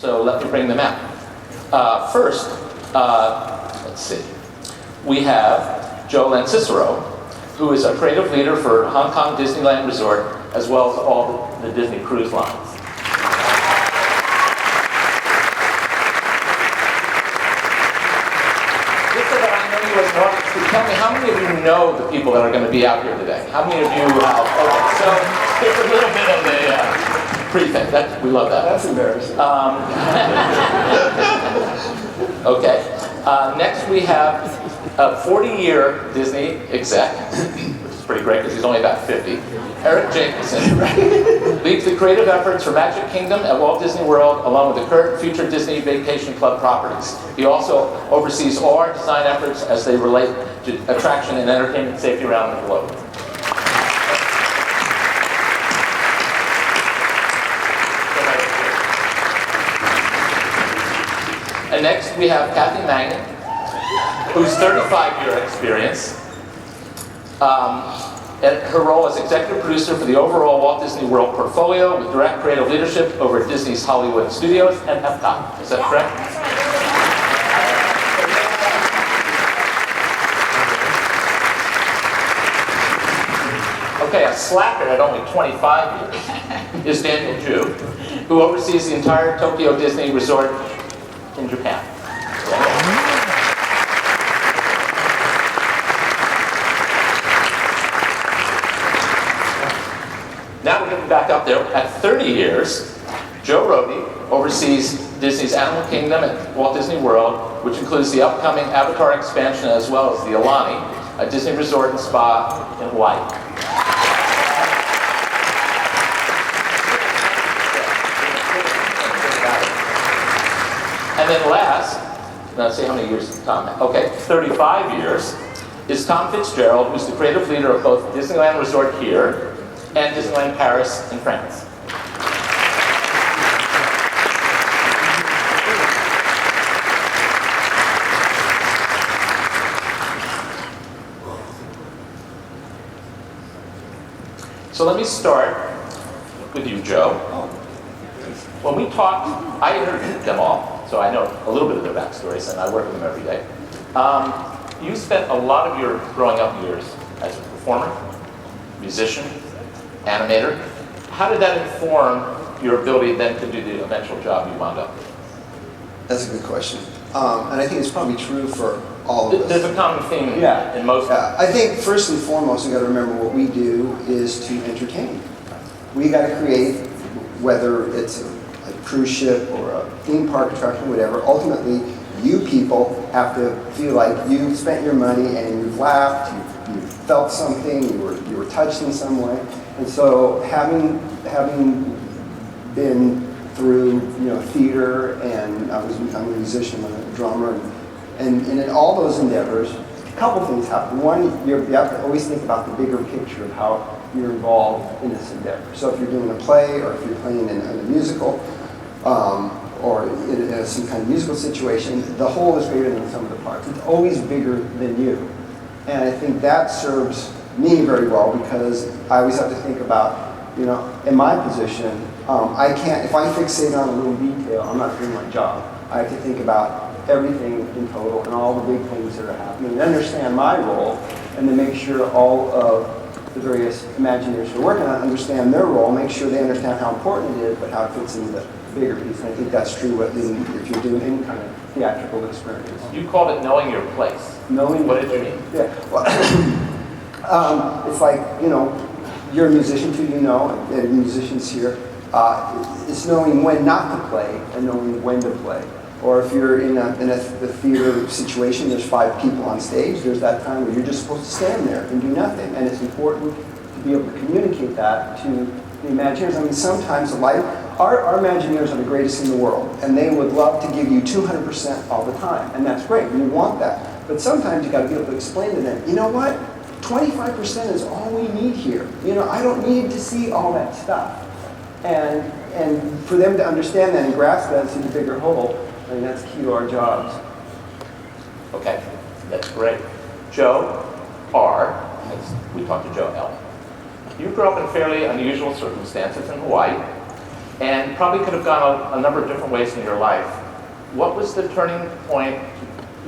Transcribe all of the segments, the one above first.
So let me bring them out. First, let's see. We have Joe Lanzisero, who is a creative leader for Hong Kong Disneyland Resort, as well as all the Disney cruise lines. Just so that I know you as an audience, tell me, how many of you know the people that are going to be out here today? How many of you have? Okay, so there's a little bit of a pre-thing. We love that. That's embarrassing. Okay. Next we have a 40-year Disney exec, which is pretty great because he's only about 50. Eric Jacobson leads the creative efforts for Magic Kingdom at Walt Disney World, along with the current and future Disney Vacation Club properties. He also oversees all our design efforts as they relate to attraction and entertainment safety around the globe. And next we have Kathy Mangum, whose 35-year experience. And her role as executive producer for the overall Walt Disney World portfolio with direct creative leadership over at Disney's Hollywood Studios and Epcot. Is that correct? Okay, a slacker at only 25 years is Daniel Ju, who oversees the entire Tokyo Disney Resort in Japan. Now we're going back up there. At 30 years, Joe Rohde oversees Disney's Animal Kingdom at Walt Disney World, which includes the upcoming Avatar expansion as well as the Aulani, a Disney resort and spa in Hawaii. And then last, let's see how many years is Tom. Okay, 35 years, is Tom Fitzgerald, who's the creative leader of both Disneyland Resort here and Disneyland Paris in France. So let me start with you, Joe. When we talked, I interviewed them all, so I know a little bit of their backstories, and I work with them every day. You spent a lot of your growing up years as a performer, musician, animator. How did that inform your ability then to do the eventual job you wound up with? That's a good question. And I think it's probably true for all of us. There's a common theme in most. I think first and foremost, we got to remember what we do is to entertain. We got to create, whether it's a cruise ship or a theme park attraction, whatever. Ultimately, you people have to feel like you spent your money and you've laughed, you felt something, you were touched in some way. And so having been through theater, and I'm a musician, I'm a drummer, and in all those endeavors, a couple things happen. One, you have to always think about the bigger picture of how you're involved in this endeavor. So if you're doing a play, or if you're playing in a musical, or in some kind of musical situation, the whole is greater than the sum of the parts. It's always bigger than you. And I think that serves me very well, because I always have to think about, in my position, I can't, if I fixate on a little detail, I'm not doing my job. I have to think about everything in total and all the big things that are happening, and understand my role, and then make sure all of the various Imagineers who are working on it understand their role, make sure they understand how important it is, but how it fits into the bigger piece. And I think that's true if you're doing any kind of theatrical experience. You called it knowing your place. Knowing. What did you mean? Yeah. Well, it's like, you're a musician too, and musicians here. It's knowing when not to play and knowing when to play. Or if you're in a theater situation, there's 5 people on stage, there's that time where you're just supposed to stand there and do nothing. And it's important to be able to communicate that to the Imagineers. I mean, sometimes our Imagineers are the greatest in the world, and they would love to give you 200% all the time, and that's great, we want that. But sometimes you got to be able to explain to them, you know what, 25% is all we need here. I don't need to see all that stuff. And for them to understand that and grasp that and see the bigger whole, I mean, that's key to our jobs. Okay, that's great. Joe R., we talked to Joe L. You grew up in fairly unusual circumstances in Hawaii. and probably could have gone a number of different ways in your life. What was the turning point?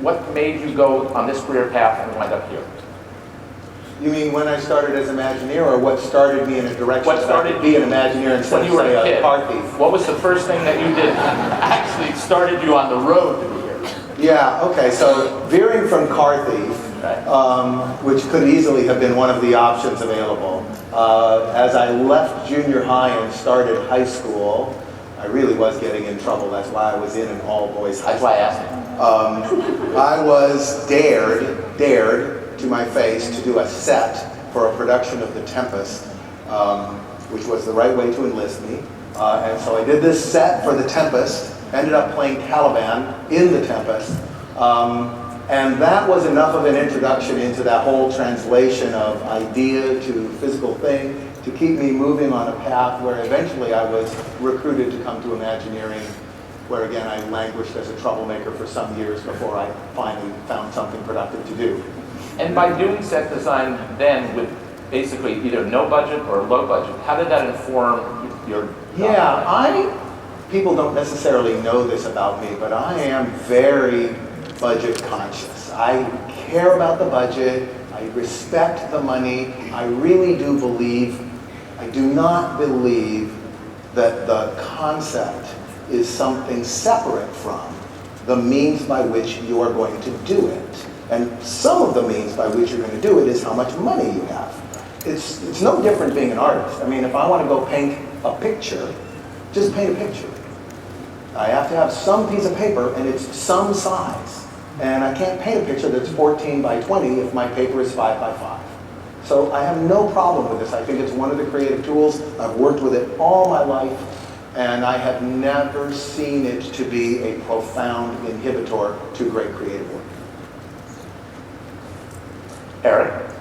What made you go on this career path and wind up here? You mean when I started as Imagineer, or what started me in a direction What that I started could be an Imagineer instead when of, you were say, a kid? car thief? What was the first thing that you did actually started you on the road to be here? Yeah, okay, so veering from car thief, which could easily have been one of the options available. As I left junior high and started high school, I really was getting in trouble. That's why I was in an all-boys high That's school. why I asked you. I was dared to my face to do a set for a production of The Tempest, which was the right way to enlist me. And so I did this set for The Tempest, ended up playing Caliban in The Tempest. And that was enough of an introduction into that whole translation of idea to physical thing to keep me moving on a path where eventually I was recruited to come to Imagineering, where again I languished as a troublemaker for some years before I finally found something productive to do. And by doing set design then with basically either no budget or low budget, how did that inform your Yeah, people don't necessarily know this about me, but I am very budget conscious. I care about the budget, I respect the money, I really do believe, I do not believe that the concept is something separate from the means by which you are going to do it. And some of the means by which you're going to do it is how much money you have. It's no different being an artist. I mean, if I want to go paint a picture, just paint a picture. I have to have some piece of paper and it's some size. And I can't paint a picture that's 14 by 20 if my paper is 5 by 5. So I have no problem with this. I think it's one of the creative tools. I've worked with it all my life, and I have never seen it to be a profound inhibitor to great creative work. Eric,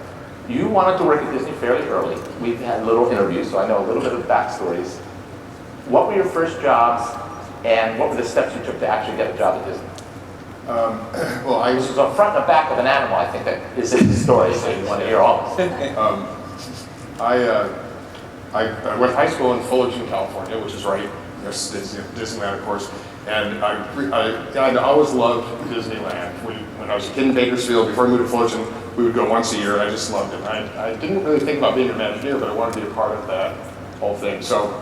you wanted to work at Disney fairly early. We've had little interviews, so I know a little bit of backstories. What were your first jobs, and what were the steps you took to actually get a job at Disney? Well, This was a front and a back of an animal, I think that is in the story, so you want to hear all this. I went to high school in Fullerton, California, which is right next to Disneyland, of course. And I always loved Disneyland. When I was a kid in Bakersfield, before I moved to Fullerton, we would go once a year, and I just loved it. I didn't really think about being an Imagineer, but I wanted to be a part of that whole thing. So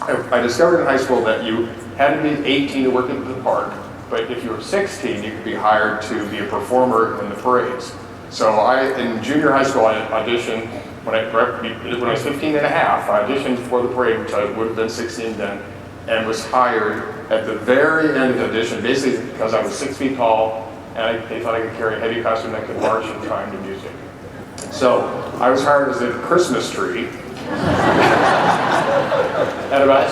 I discovered in high school that you had to be 18 to work at the park, but if you were 16, you could be hired to be a performer in the parades. So in junior high school, I auditioned, when I was 15 and a half, I auditioned for the parade, which I would have been 16 then, and was hired at the very end of the audition, basically because I was 6 feet tall, and they thought I could carry a heavy costume that could march in time to music. So I was hired as a Christmas tree. And about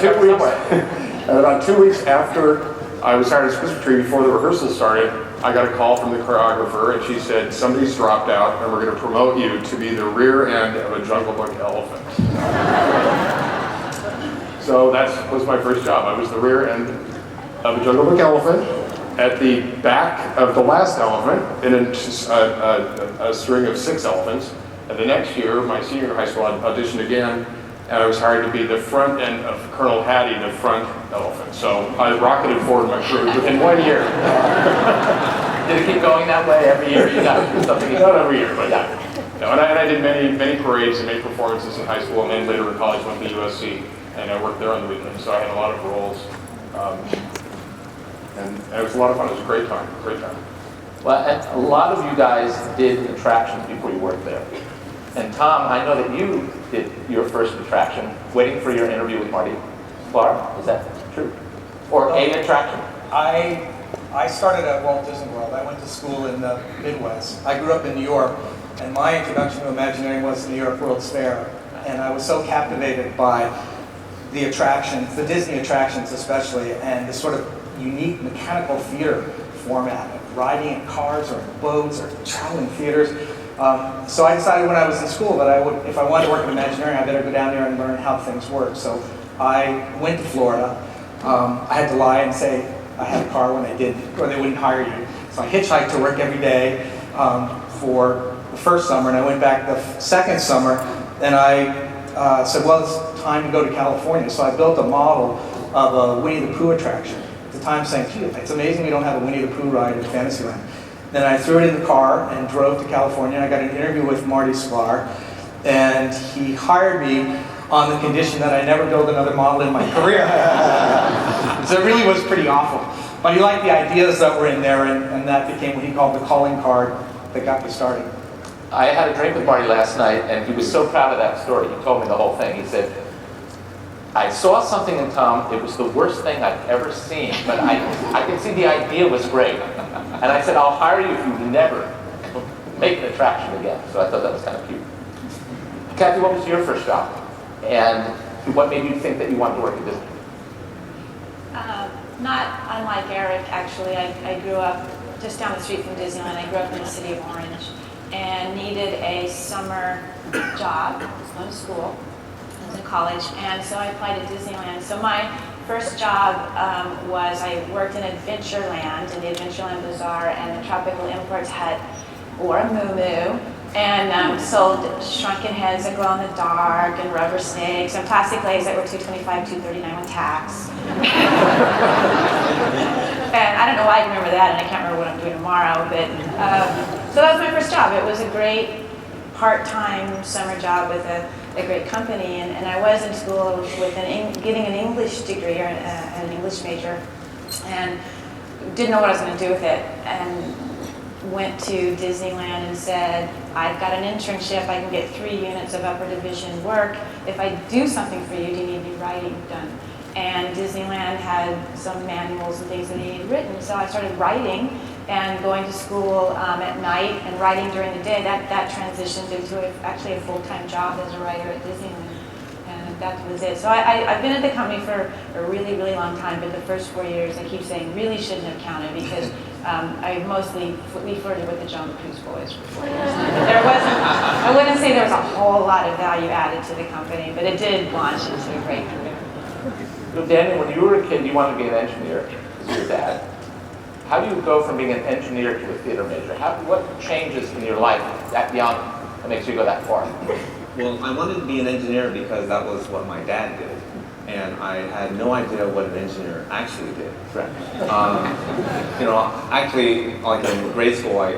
2 weeks after I was hired as a Christmas tree, before the rehearsal started, I got a call from the choreographer, and she said, somebody's dropped out, and we're going to promote you to be the rear end of a Jungle Book elephant. So that was my first job. I was the rear end of a Jungle Book elephant at the back of the last elephant in a string of 6 elephants. And the next year, my senior year of high school, I auditioned again, and I was hired to be the front end of Colonel Hattie, the front elephant. So I rocketed forward my career within 1 year. Did it keep going that way every year? You got to do something. Not every year, but yeah. No, and I did many parades and many performances in high school, and then later in college went to USC, and I worked there on the weekends, so I had a lot of roles. And it was a lot of fun. It was a great time. Well, and a lot of you guys did attractions before you worked there. And Tom, I know that you did your first attraction, waiting for your interview with Marty Sklar. Is that true? Or a attraction? I started at Walt Disney World. I went to school in the Midwest. I grew up in New York, and my introduction to Imagineering was the New York World's Fair. And I was so captivated by the attractions, the Disney attractions especially, and the sort of unique mechanical theater format of riding in cars or in boats or traveling theaters. So I decided when I was in school that if I wanted to work in Imagineering, I better go down there and learn how things work. So I went to Florida. I had to lie and say I had a car when I did, or they wouldn't hire you. So I hitchhiked to work every day for the first summer, and I went back the second summer, and I said, well, it's time to go to California. So I built a model of a Winnie the Pooh attraction. At the time saying, gee, it's amazing we don't have a Winnie the Pooh ride in Fantasyland. Then I threw it in the car and drove to California. I got an interview with Marty Sklar, and he hired me on the condition that I never build another model in my career. So it really was pretty awful. But he liked the ideas that were in there, and that became what he called the calling card that got me started. I had a drink with Marty last night, and he was so proud of that story. He told me the whole thing. He said, I saw something in Tom, it was the worst thing I've ever seen, but I could see the idea was great. And I said, I'll hire you if you never make an attraction again. So I thought that was kind of cute. Kathy, what was your first job? And what made you think that you wanted to work at Disney? Not unlike Eric, actually. I grew up just down the street from Disneyland. I grew up in the city of Orange and needed a summer job. I was going to school. I was in college, and so I applied to Disneyland. So my first job was I worked in Adventureland, in the Adventureland Bazaar and the Tropical Imports Hut, or a moo-moo, and sold shrunken heads that glow in the dark, and rubber snakes, and plastic legs that were $2.25, $2.39 with tax. And I don't know why I remember that, and I can't remember what I'm doing tomorrow, but so that was my first job. It was a great part-time summer job with a great company, and I was in school with getting an English degree, or an English major, and didn't know what I was going to do with it, and went to Disneyland and said, I've got an internship, I can get 3 units of upper division work. If I do something for you, do you need any writing done? And Disneyland had some manuals and things that he had written, so I started writing and going to school at night and writing during the day. That transitioned into actually a full-time job as a writer at Disneyland. And that was it. So I've been at the company for a really, really long time, but the first 4 years, I keep saying, really shouldn't have counted because we flirted with the John Cruise boys for 4 years. There wasn't, I wouldn't say there was a whole lot of value added to the company, but it did launch into a great career. So Daniel, when you were a kid, you wanted to be an engineer, because of your dad. How do you go from being an engineer to a theater major? What changes in your life that young that makes you go that far? Well, I wanted to be an engineer because that was what my dad did. And I had no idea what an engineer actually did. Right. Actually, like in grade school,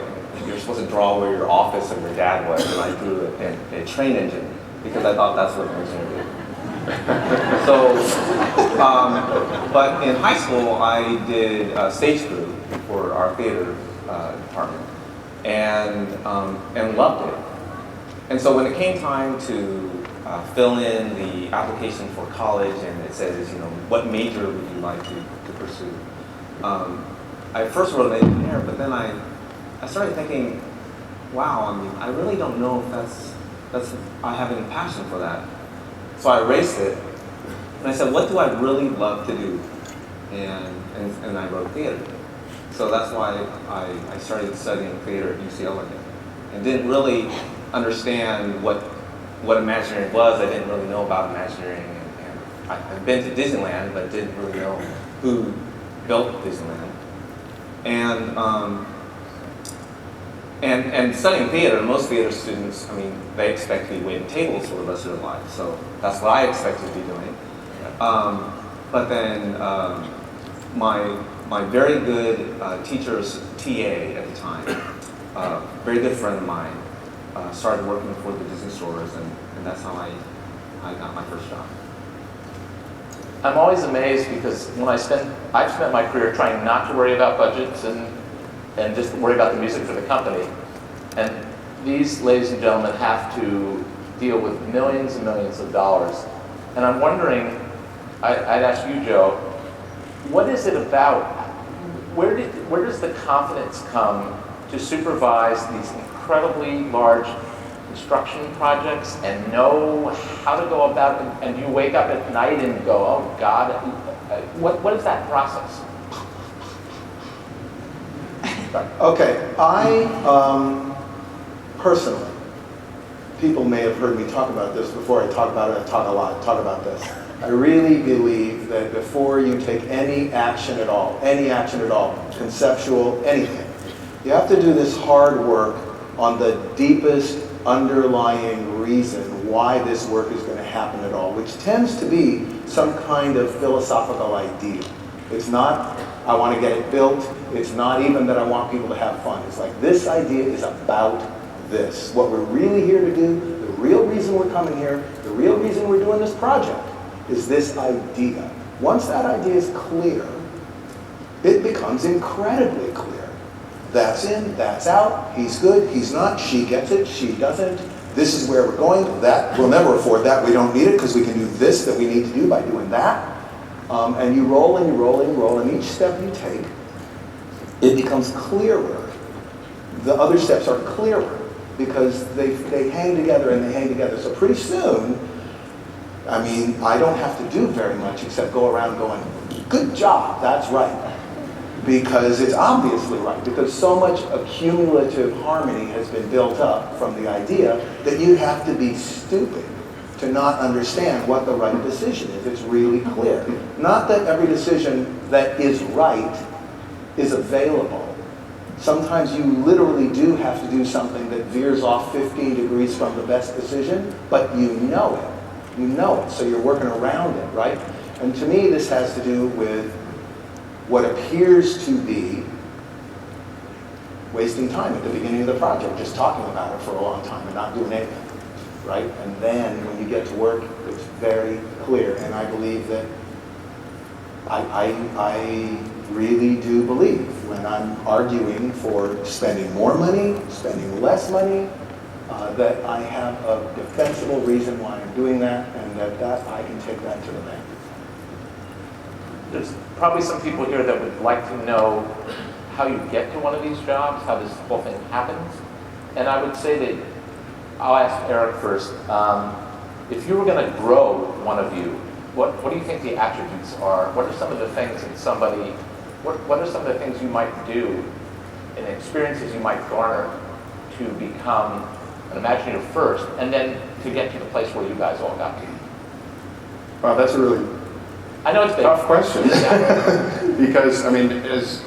you're supposed to draw where your office of your dad was, and I drew a train engine because I thought that's what an engineer did. So, but in high school, I did stage crew for our theater department, and loved it. And so when it came time to fill in the application for college, and it says, what major would you like to pursue? I first wrote an engineer, but then I started thinking, wow, I really don't know if I have any passion for that. So I erased it, and I said, what do I really love to do? And I wrote theater. So that's why I started studying theater at UCLA, and didn't really understand what Imagineering was. I didn't really know about Imagineering, and I've been to Disneyland, but didn't really know who built Disneyland. And studying theater, most theater students, they expect to be waiting tables for the rest of their life. So that's what I expected to be doing. But then my very good teacher's TA at the time, very good friend of mine, started working for the Disney stores, and that's how I got my first job. I'm always amazed because I've spent my career trying not to worry about budgets and just worry about the music for the company. And these, ladies and gentlemen, have to deal with millions and millions of dollars. And I'm wondering, I'd ask you, Joe, what is it about, where does the confidence come to supervise these incredibly large construction projects and know how to go about it? And you wake up at night and go, oh God, what is that process? Okay, I personally, people may have heard me talk about this before. I talk about this. I really believe that before you take any action at all, conceptual, anything, you have to do this hard work on the deepest underlying reason why this work is going to happen at all, which tends to be some kind of philosophical idea. It's not, I want to get it built. It's not even that I want people to have fun. It's like, this idea is about this. What we're really here to do, the real reason we're coming here, the real reason we're doing this project is this idea. Once that idea is clear, it becomes incredibly clear. That's in, that's out, he's good, he's not, she gets it, she doesn't. This is where we're going, that, we'll never afford that, we don't need it because we can do this that we need to do by doing that. And you roll and you roll and you roll, and each step you take, it becomes clearer. The other steps are clearer because they hang together and they hang together. So pretty soon, I mean, I don't have to do very much except go around going, good job, that's right. Because it's obviously right, because so much accumulative harmony has been built up from the idea that you have to be stupid to not understand what the right decision is. It's really clear. Not that every decision that is right is available. Sometimes you literally do have to do something that veers off 15 degrees from the best decision, but you know it. You know it, so you're working around it, right? And to me, this has to do with what appears to be wasting time at the beginning of the project, just talking about it for a long time and not doing anything, right? And then when you get to work, it's very clear. And I believe that I really do believe when I'm arguing for spending more money, spending less money, that I have a defensible reason why I'm doing that, and that I can take that to the bank. There's probably some people here that would like to know how you get to one of these jobs, how this whole thing happens. And I would say that, I'll ask Eric first, if you were going to grow one of you, what do you think the attributes are? What are some of the things that somebody, what are some of the things you might do and experiences you might garner to become an Imagineer first, and then to get to the place where you guys all got to? Wow, that's a really I know it's big. tough question. Because, I mean, as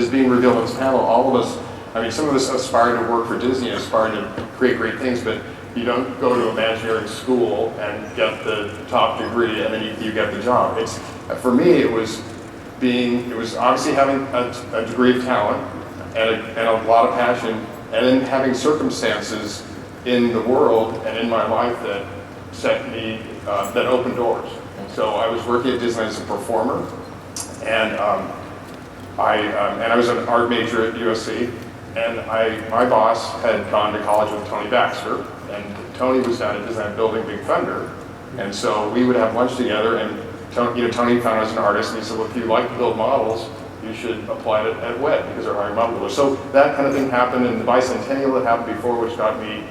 being revealed on this panel, all of us, I mean, some of us aspire to work for Disney, aspire to create great things, but you don't go to Imagineering school and get the top degree and then you get the job. For me, it was obviously having a degree of talent and a lot of passion, and then having circumstances in the world and in my life that that opened doors. So I was working at Disney as a performer, and I was an art major at USC, and my boss had gone to college with Tony Baxter, and Tony was down at Disneyland building Big Thunder, and so we would have lunch together, and Tony found I was an artist, and he said, well, if you like to build models, you should apply to at WED, because they're hiring model builders. So that kind of thing happened, and the bicentennial had happened before, which got me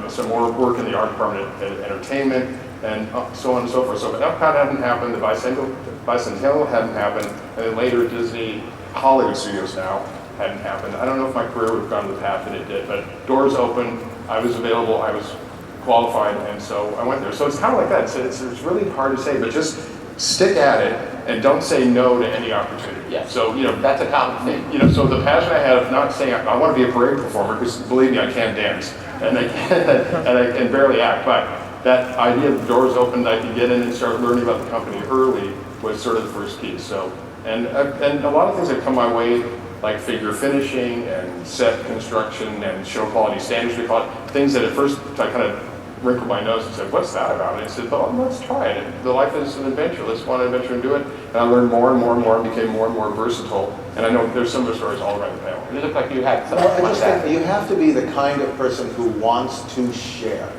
some more work in the art department at entertainment, and so on and so forth. So Epcot hadn't happened, the bicentennial hadn't happened, and then later Disney Hollywood Studios now hadn't happened. I don't know if my career would have gone the path that it did, but doors opened, I was available, I was qualified, and so I went there. So it's kind of like that. It's really hard to say, but just stick at it and don't say no to any opportunity. Yeah. So, that's a common thing. So the passion I have, not saying I want to be a parade performer, because believe me, I can't dance, and I can barely act, but that idea of the doors opened, I could get in and start learning about the company early was sort of the first key. So, and a lot of things that come my way, like figure finishing and set construction and show quality standards, we call it, things that at first I kind of wrinkled my nose and said, what's that about? And I said, well, let's try it. The life is an adventure. Let's go on an adventure and do it. And I learned more and more and more and became more and more versatile. And I know there's similar stories all around the panel. You look like you had some. Well, I just think you have to be the kind of person who wants to share.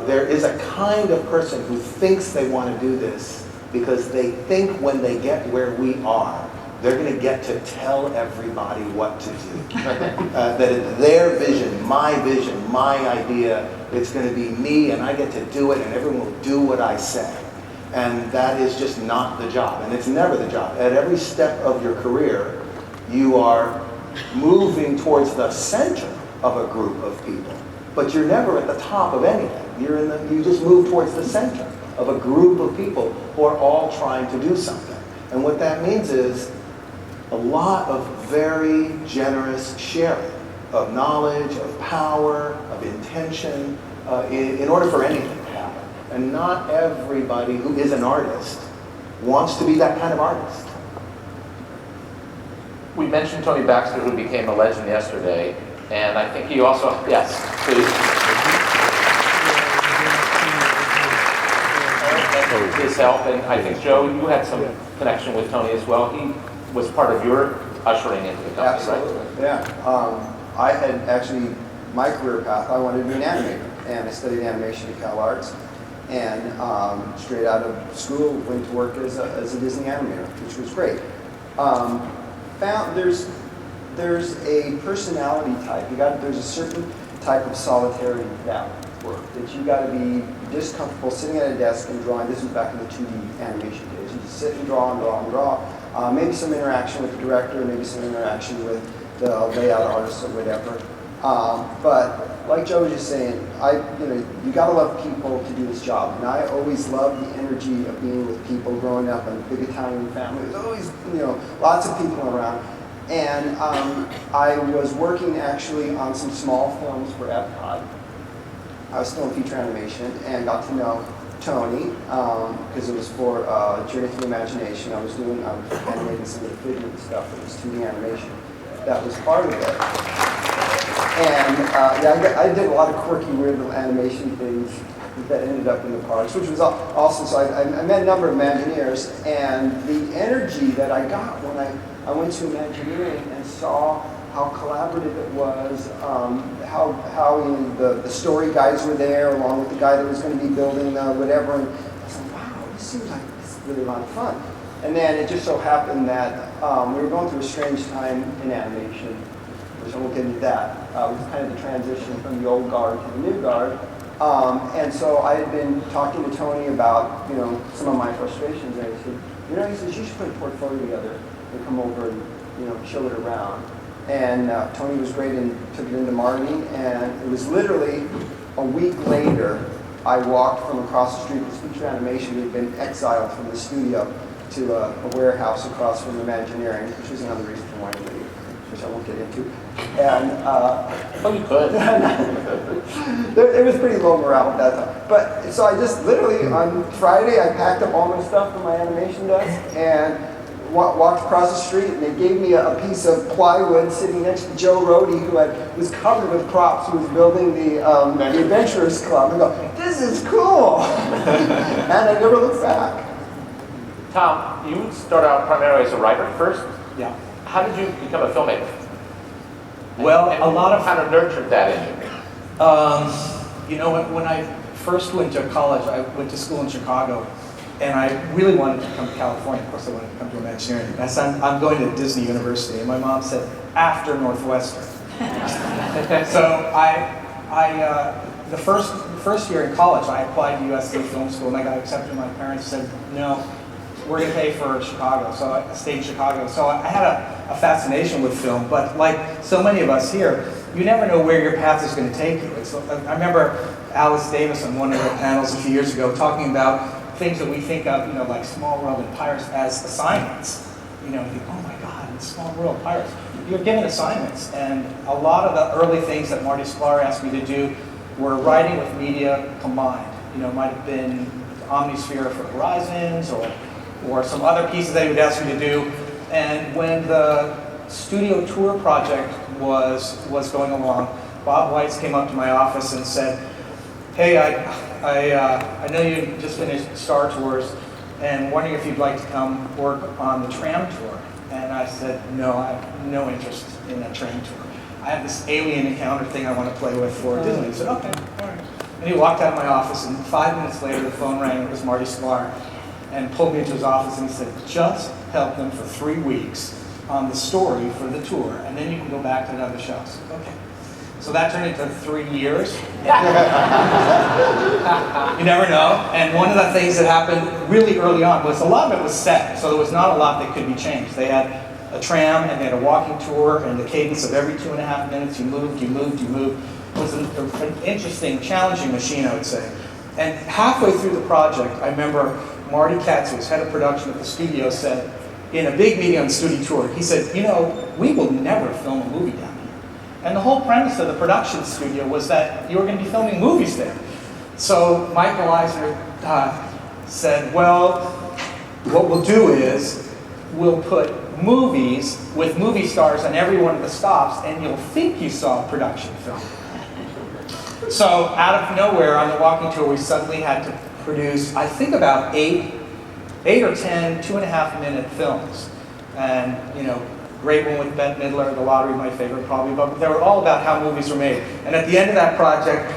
There is a kind of person who thinks they want to do this because they think when they get where we are, they're going to get to tell everybody what to do. That it's their vision, my idea, it's going to be me, and I get to do it, and everyone will do what I say. And that is just not the job, and it's never the job. At every step of your career, you are moving towards the center of a group of people. But you're never at the top of anything. You just move towards the center of a group of people who are all trying to do something. And what that means is a lot of very generous sharing of knowledge, of power, of intention, in order for anything to happen. And not everybody who is an artist wants to be that kind of artist. We mentioned Tony Baxter, who became a legend yesterday, and I think he also, yes, please. His help, and I think, Joe, you had some connection with Tony as well. He was part of your ushering into the company, Absolutely, right? yeah. I had actually, my career path, I wanted to be an animator, and I studied animation at Cal Arts, and straight out of school went to work as a Disney animator, which was great. There's a personality type. There's a certain type of solitary that work that you got to be discomfortable sitting at a desk and drawing. This was back in the 2D animation days. You just sit and draw and draw and draw. Maybe some interaction with the director, maybe some interaction with the layout artist or whatever. But like Joe was just saying, you got to love people to do this job. And I always loved the energy of being with people. Growing up in a big Italian family, there's always lots of people around. And I was working actually on some small films for Epcot. I was still in feature animation and got to know Tony because it was for Journey Through Imagination. I was animating some of the figure stuff that was 2D animation. That was part of it. And I did a lot of quirky, weird little animation things that ended up in the parks, which was awesome. So I met a number of Imagineers, and the energy that I got when I went to Imagineering and saw how collaborative it was, how the story guys were there, along with the guy that was going to be building whatever. And I was like, wow, this seems like this is really a lot of fun. And then it just so happened that we were going through a strange time in animation, which I won't get into that. It was kind of the transition from the old guard to the new guard. And so I had been talking to Tony about, some of my frustrations, and he said, you should put a portfolio together and come over and, show it around. And Tony was great and took it into Marty, and it was literally a week later, I walked from across the street with feature animation. We had been exiled from the studio to a warehouse across from Imagineering, which was another reason for wanting to leave, which I won't get into. And you could. It was pretty low morale at that time. But so I just literally on Friday I packed up all my stuff from my animation desk and walked across the street, and they gave me a piece of plywood sitting next to Joe Rohde, who was covered with props, who was building the Adventurers Club. And I go, this is cool, and I never looked back. Tom, you started out primarily as a writer first. Yeah. How did you become a filmmaker? Well, and a lot of kind of nurtured that in you. When I first went to college, I went to school in Chicago, and I really wanted to come to California. Of course, I wanted to come to Imagineering. I said, I'm going to Disney University, and my mom said, after Northwestern. So the first year in college, I applied to USC Film School, and I got accepted. My parents said, no, we're going to pay for Chicago. So I stayed in Chicago. So I had a fascination with film, but like so many of us here, you never know where your path is going to take you. I remember Alice Davis on one of the panels a few years ago talking about things that we think of, like Small World and Pirates as assignments. You think, oh my God, it's Small World, Pirates. You're given assignments, and a lot of the early things that Marty Sklar asked me to do were writing with media combined. It might have been Omnisphere for Horizons, or some other pieces that he would ask me to do. And when the studio tour project was going along, Bob Weitz came up to my office and said, hey, I know you just finished Star Tours, and wondering if you'd like to come work on the tram tour. And I said, no, I have no interest in a tram tour. I have this alien encounter thing I want to play with for Disney. He said, okay, all right. And he walked out of my office, and 5 minutes later the phone rang. It was Marty Sklar, and pulled me into his office, and he said, just help them for 3 weeks on the story for the tour, and then you can go back to the other shows. Okay. So that turned into 3 years. You never know. And one of the things that happened really early on was a lot of it was set, so there was not a lot that could be changed. They had a tram, and they had a walking tour, and the cadence of every 2.5 minutes, you moved. It was an interesting, challenging machine, I would say. And halfway through the project, I remember Marty Katz, who was head of production at the studio, said, in a big meeting on the studio tour, he said, we will never film a movie down here. And the whole premise of the production studio was that you were going to be filming movies there. So Michael Eisner said, well, what we'll do is we'll put movies with movie stars on every one of the stops, and you'll think you saw a production film. So out of nowhere on the walking tour, we suddenly had to produce, I think, about eight or 10 2.5-minute films. And, great one with Bette Midler, The Lottery, my favorite probably, but they were all about how movies were made. And at the end of that project,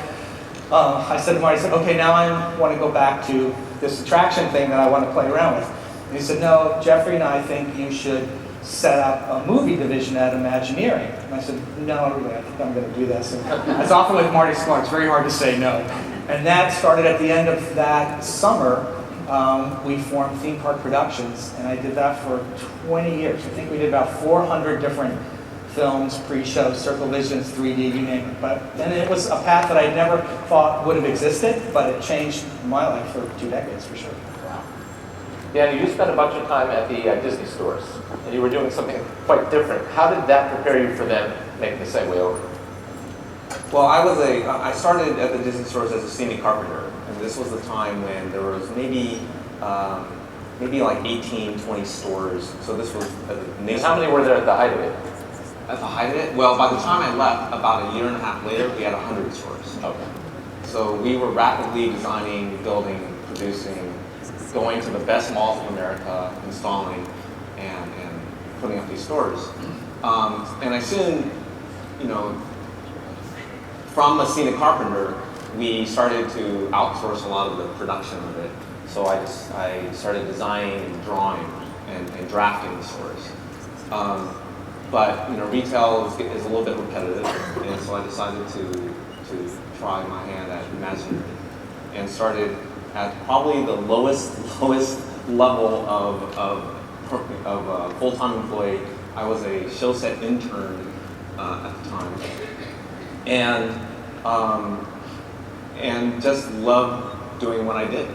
I said to Marty, okay, now I want to go back to this attraction thing that I want to play around with. And he said, no, Jeffrey and I think you should set up a movie division at Imagineering. And I said, no, really, I think I'm going to do this. And as often with Marty Smart, it's very hard to say no. And that started at the end of that summer. We formed Theme Park Productions, and I did that for 20 years. I think we did about 400 different films, pre-shows, Circle Visions, 3D, you name it. And it was a path that I never thought would have existed, but it changed my life for 2 decades, for sure. Wow. Yeah, and you spent a bunch of time at the Disney stores, and you were doing something quite different. How did that prepare you for them making the segue over? Well, I started at the Disney stores as a scenic carpenter, and this was the time when there was maybe like 18, 20 stores. So this was and how many were there at the height of it? At the height of it? Well, by the time I left, about a year and a half later, we had 100 stores. Okay. So we were rapidly designing, building, producing, going to the best malls of America, installing, and putting up these stores. And I soon, from a scenic carpenter, we started to outsource a lot of the production of it. So I started designing and drawing and drafting the stores. But retail is a little bit repetitive, and so I decided to try my hand at Imagineering, and started at probably the lowest level of full-time employee. I was a show set intern at the time, and just loved doing what I did.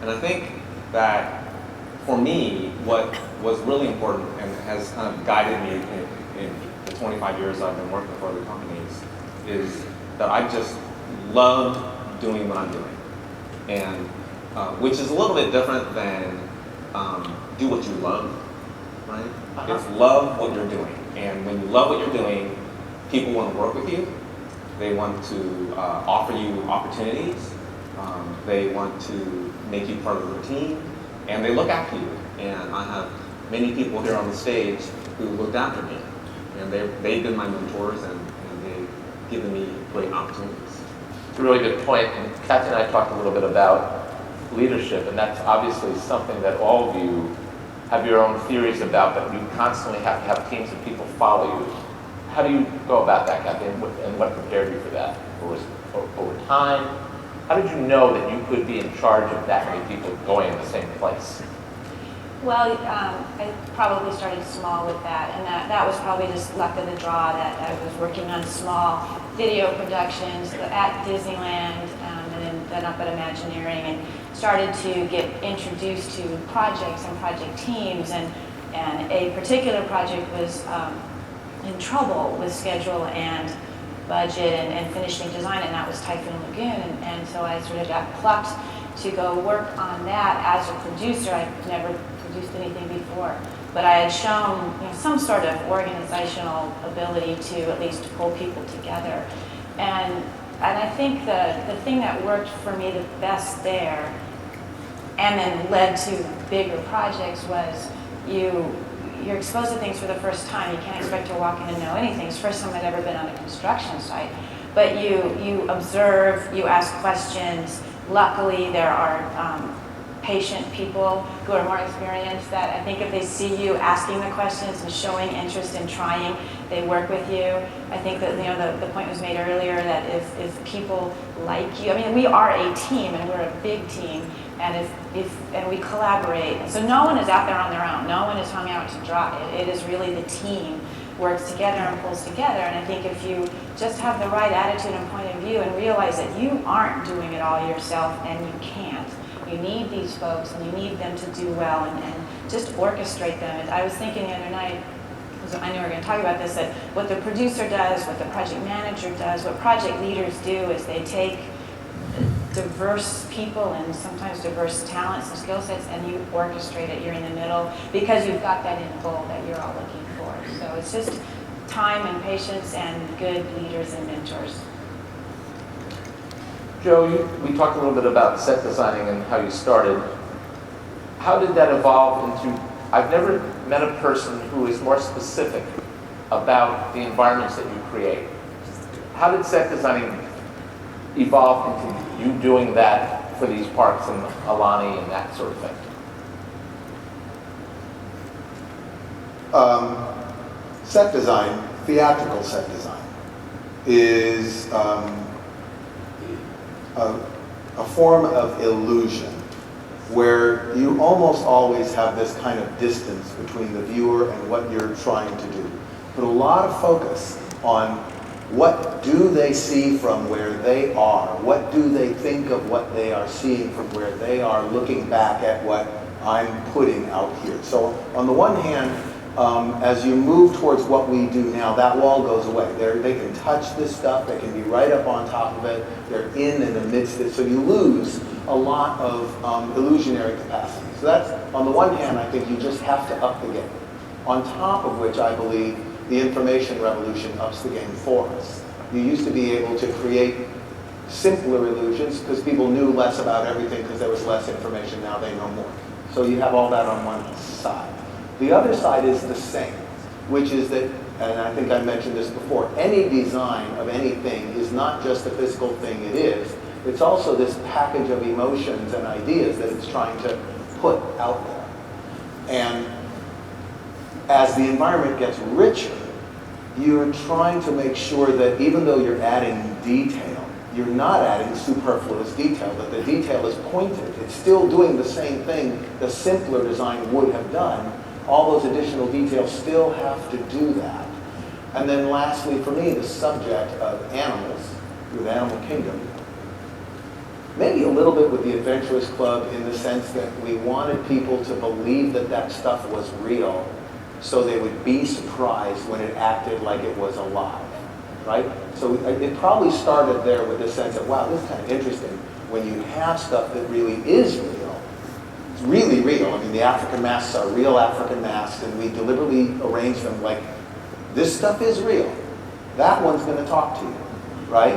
And I think that for me, what was really important and has kind of guided me in the 25 years I've been working for other companies is that I just love doing what I'm doing. And which is a little bit different than do what you love, right? It's love what you're doing. And when you love what you're doing, people want to work with you. They want to offer you opportunities. They want to make you part of their team. And they look after you. And I have many people here on the stage who looked after me. And they've been my mentors, and they've given me great opportunities. It's a really good point. And Kathy and I talked a little bit about leadership, and that's obviously something that all of you have your own theories about, but you constantly have to have teams of people follow you. How do you go about that, Kathy, and what prepared you for that? Or was it over time? How did you know that you could be in charge of that many people going in the same place? Well, I probably started small with that, and that was probably just luck of the draw that I was working on small video productions at Disneyland, and then up at Imagineering, and started to get introduced to projects and project teams, and a particular project was in trouble with schedule and budget and finishing design, and that was Typhoon Lagoon, and so I sort of got plucked to go work on that as a producer. I'd never produced anything before, but I had shown some sort of organizational ability to at least pull people together. And I think the thing that worked for me the best there, and then led to bigger projects, was you're exposed to things for the first time. You can't expect to walk in and know anything. It's the first time I'd ever been on a construction site. But you observe, you ask questions. Luckily, there are patient people who are more experienced that I think if they see you asking the questions and showing interest in trying, they work with you. I think that the point was made earlier that if people like you, I mean, we are a team and we're a big team, and if we collaborate, and so no one is out there on their own. No one is hung out to dry. It is really the team works together and pulls together. And I think if you just have the right attitude and point of view and realize that you aren't doing it all yourself and you can't. You need these folks and you need them to do well and just orchestrate them. And I was thinking the other night, because I knew we were going to talk about this, that what the producer does, what the project manager does, what project leaders do is they take diverse people and sometimes diverse talents and skill sets, and you orchestrate it. You're in the middle because you've got that end goal that you're all looking for. So it's just time and patience and good leaders and mentors. Joe, we talked a little bit about set designing and how you started. How did that evolve into, I've never met a person who is more specific about the environments that you create. How did set designing evolve into you doing that for these parks and Alani and that sort of thing? Set design, theatrical set design, is a form of illusion where you almost always have this kind of distance between the viewer and what you're trying to do. Put a lot of focus on what do they see from where they are? What do they think of what they are seeing from where they are looking back at what I'm putting out here? So on the one hand, as you move towards what we do now, that wall goes away. They can touch this stuff, they can be right up on top of it, they're in and amidst it, so you lose a lot of illusionary capacity. So that's, on the one hand, I think you just have to up the game. On top of which, I believe, the information revolution ups the game for us. You used to be able to create simpler illusions because people knew less about everything because there was less information. Now they know more. So you have all that on one side. The other side is the same, which is that, and I think I mentioned this before, any design of anything is not just the physical thing it is. It's also this package of emotions and ideas that it's trying to put out there. And as the environment gets richer, you're trying to make sure that even though you're adding detail, you're not adding superfluous detail, that the detail is pointed. It's still doing the same thing the simpler design would have done. All those additional details still have to do that. And then lastly, for me, the subject of animals, with Animal Kingdom, maybe a little bit with the Adventurers Club in the sense that we wanted people to believe that that stuff was real, so they would be surprised when it acted like it was alive, right? So it probably started there with the sense of, wow, this is kind of interesting when you have stuff that really is real. It's really real. I mean, the African masks are real African masks, and we deliberately arrange them like, this stuff is real. That one's going to talk to you, right?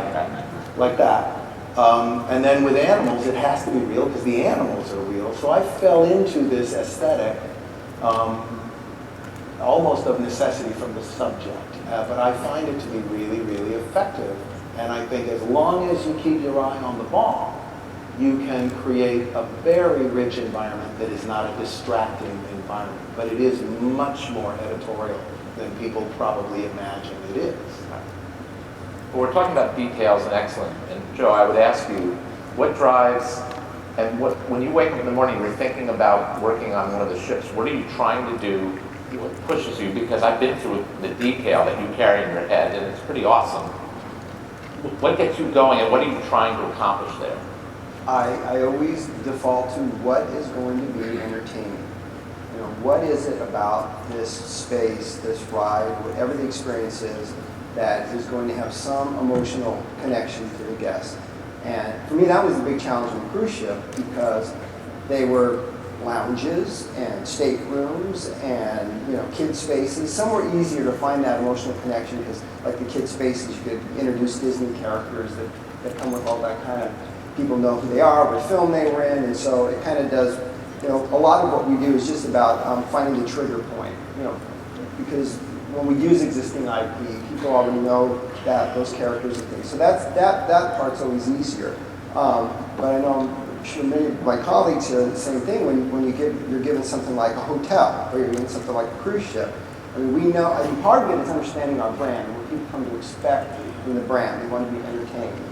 Like that. And then with animals, it has to be real because the animals are real. So I fell into this aesthetic almost of necessity from the subject. But I find it to be really, really effective. And I think as long as you keep your eye on the ball, you can create a very rich environment that is not a distracting environment. But it is much more editorial than people probably imagine it is. Well, we're talking about details and excellence. And Joe, I would ask you, what drives, and when you wake up in the morning, you're thinking about working on one of the ships, what are you trying to do? What pushes you? Because I've been through the detail that you carry in your head, and it's pretty awesome. What gets you going, and what are you trying to accomplish there? I always default to what is going to be entertaining. You know, what is it about this space, this ride, whatever the experience is, that is going to have some emotional connection to the guest. And for me, that was the big challenge on the cruise ship, because they were lounges and staterooms and, you know, kid spaces. Some were easier to find that emotional connection because, like the kid spaces, you could introduce Disney characters that come with all that kind of, people know who they are, what film they were in, and so it kind of does, you know, a lot of what we do is just about finding the trigger point, you know, because when we use existing IP, people already know that those characters and things. So that part's always easier. But I know, I'm sure many of my colleagues here are the same thing when you're given something like a hotel, or you're given something like a cruise ship. I mean, we know, I think part of it is understanding our brand, and what people come to expect from the brand. They want to be entertained.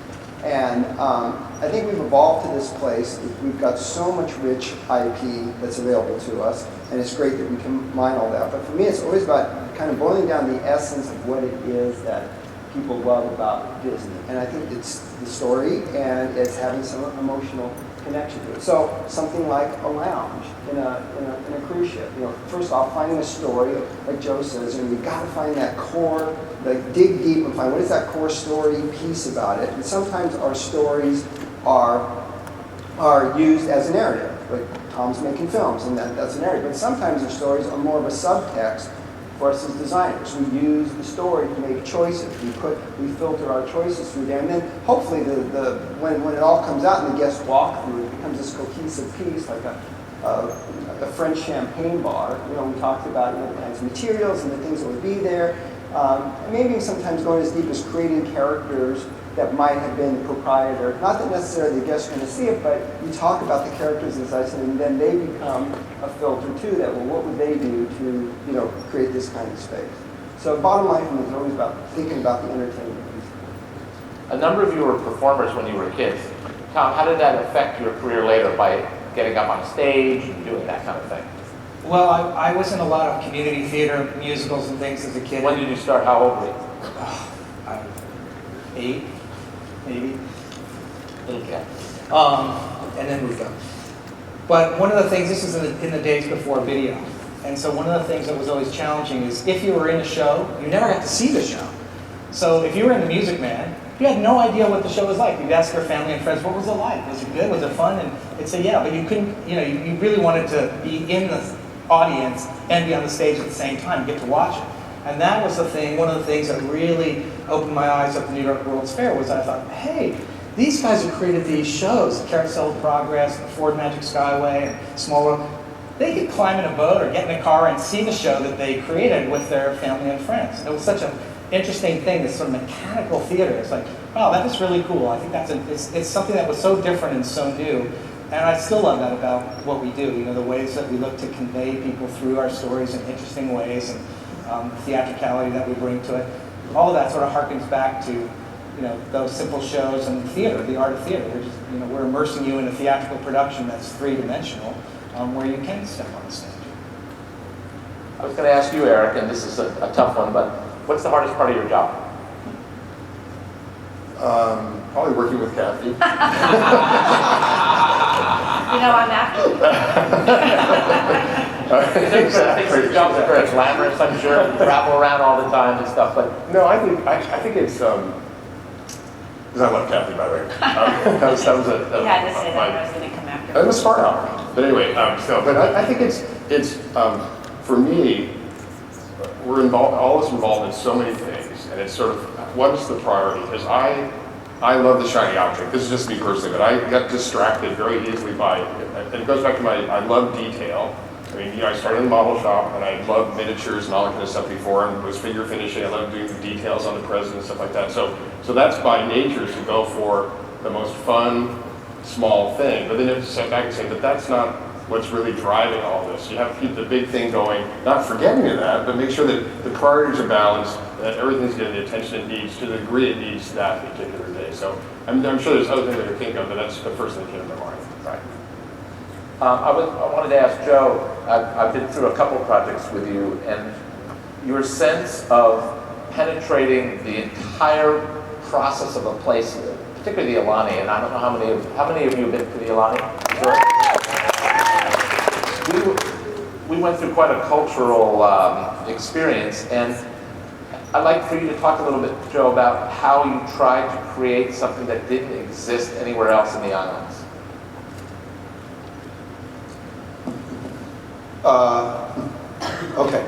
And I think we've evolved to this place. We've got so much rich IP that's available to us, and it's great that we can mine all that. But for me, it's always about kind of boiling down the essence of what it is that people love about Disney. And I think it's the story, and it's having some emotional connection to it. So something like a lounge in a cruise ship. You know, first off, finding a story, like Joe says, and we've got to find that core, like dig deep and find what is that core story piece about it. And sometimes our stories are used as a narrative. Like Tom's making films, and that's a narrative. But sometimes the stories are more of a subtext for us as designers. We use the story to make choices. We filter our choices through there, and then hopefully when it all comes out and the guests walk through, it becomes this cohesive piece, like a French champagne bar. You know, we talked about the kinds of materials and the things that would be there. And maybe sometimes going as deep as creating characters that might have been the proprietor. Not that necessarily the guests are going to see it, but you talk about the characters as I said, and then they become a filter too. That well, what would they do to create this kind of space? So bottom line for me is always about thinking about the entertainment piece. A number of you were performers when you were kids. Tom, how did that affect your career later by getting up on stage and doing that kind of thing? Well, I was in a lot of community theater, musicals and things as a kid. When did you start? How old were you? I was 8, maybe. Little kid. And then moved up. But one of the things, this is in the days before video, and so one of the things that was always challenging is if you were in a show, you never got to see the show. So if you were in The Music Man, you had no idea what the show was like. You'd ask your family and friends, what was it like? Was it good? Was it fun? And they'd say, yeah, but you couldn't, you really wanted to be in the audience and be on the stage at the same time, get to watch it. And that was the thing, one of the things that really opened my eyes at the New York World's Fair was I thought, hey, these guys who created these shows, Carousel of Progress, the Ford Magic Skyway, and Small World, they could climb in a boat or get in a car and see the show that they created with their family and friends. It was such an interesting thing, this sort of mechanical theater. It's like, wow, that is really cool. I think it's something that was so different and so new. And I still love that about what we do, the ways that we look to convey people through our stories in interesting ways, and the theatricality that we bring to it. All of that sort of harkens back to, those simple shows and theater, the art of theater. We're immersing you in a theatrical production that's three-dimensional, where you can step on the stage. I was going to ask you, Eric, and this is a tough one, but what's the hardest part of your job? Probably working with Kathy. I'm after you. Your jobs are very glamorous, I'm sure. You travel around all the time and stuff, but No, I think it's because I love Kathy, by the way. That was You had to say that I was going to come after. It was smart hour. But anyway, but I think it's for me, we're involved, all of us involved in so many things, and it's sort of what is the priority? Because I love the shiny object. This is just me personally, but I got distracted very easily by it. And it goes back to I love detail. I mean, I started in the model shop, and I loved miniatures and all that kind of stuff before, and was figure finishing. I loved doing the details on the present and stuff like that. So that's by nature to go for the most fun, small thing. But then you have to step back and say, but that's not what's really driving all this. You have to keep the big thing going, not forgetting that, but make sure that the priorities are balanced, that everything's getting the attention it needs to the degree it needs that particular day. So I'm sure there's other things I could think of, but that's the first thing that came to my mind. right. I wanted to ask Joe, I've been through a couple projects with you, and your sense of penetrating the entire process of a place, particularly the Alani, and I don't know how many of you have been to the Alani? We went through quite a cultural experience, and I'd like for you to talk a little bit, Joe, about how you tried to create something that didn't exist anywhere else in the islands. Okay.